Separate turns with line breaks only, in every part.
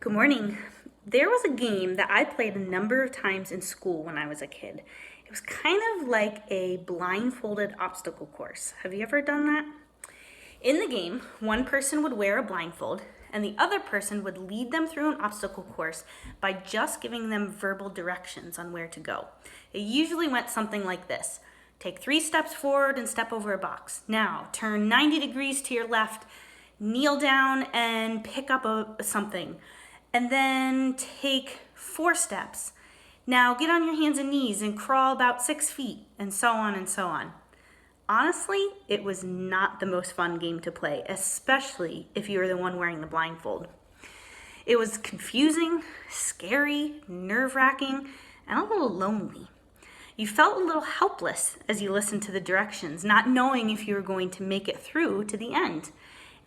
Good morning. There was a game that I played a number of times in school when I was a kid. It was kind of like a blindfolded obstacle course. Have you ever done that? In the game, one person would wear a blindfold and the other person would lead them through an obstacle course by just giving them verbal directions on where to go. It usually went something like this. Take 3 steps forward and step over a box. Now, turn 90 degrees to your left, kneel down and pick up something. And then take 4 steps. Now get on your hands and knees and crawl about 6 feet, and so on and so on. Honestly, it was not the most fun game to play, especially if you were the one wearing the blindfold. It was confusing, scary, nerve-wracking, and a little lonely. You felt a little helpless as you listened to the directions, not knowing if you were going to make it through to the end.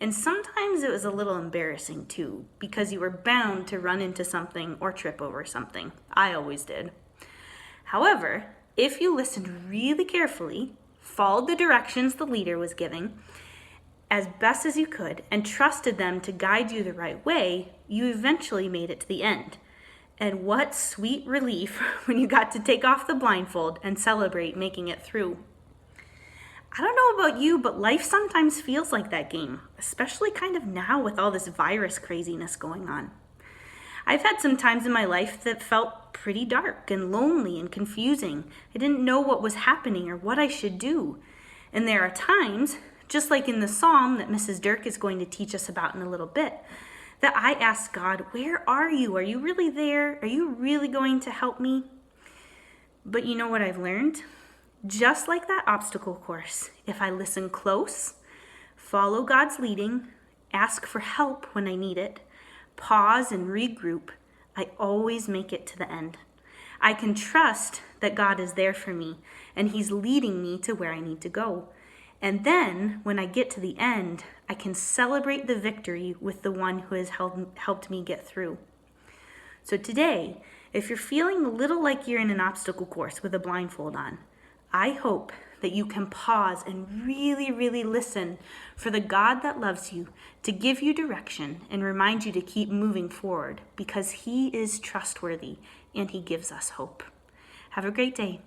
And sometimes it was a little embarrassing too, because you were bound to run into something or trip over something. I always did. However, if you listened really carefully, followed the directions the leader was giving as best as you could, and trusted them to guide you the right way, you eventually made it to the end. And what sweet relief when you got to take off the blindfold and celebrate making it through. I don't know about you, but life sometimes feels like that game, especially kind of now with all this virus craziness going on. I've had some times in my life that felt pretty dark and lonely and confusing. I didn't know what was happening or what I should do. And there are times, just like in the psalm that Mrs. Dirk is going to teach us about in a little bit, that I ask God, where are you? Are you really there? Are you really going to help me? But you know what I've learned? Just like that obstacle course, if I listen close, follow God's leading, ask for help when I need it, pause and regroup, I always make it to the end. I can trust that God is there for me and He's leading me to where I need to go. And then when I get to the end, I can celebrate the victory with the one who has helped me get through. So today, if you're feeling a little like you're in an obstacle course with a blindfold on, I hope that you can pause and really, really listen for the God that loves you to give you direction and remind you to keep moving forward because He is trustworthy and He gives us hope. Have a great day.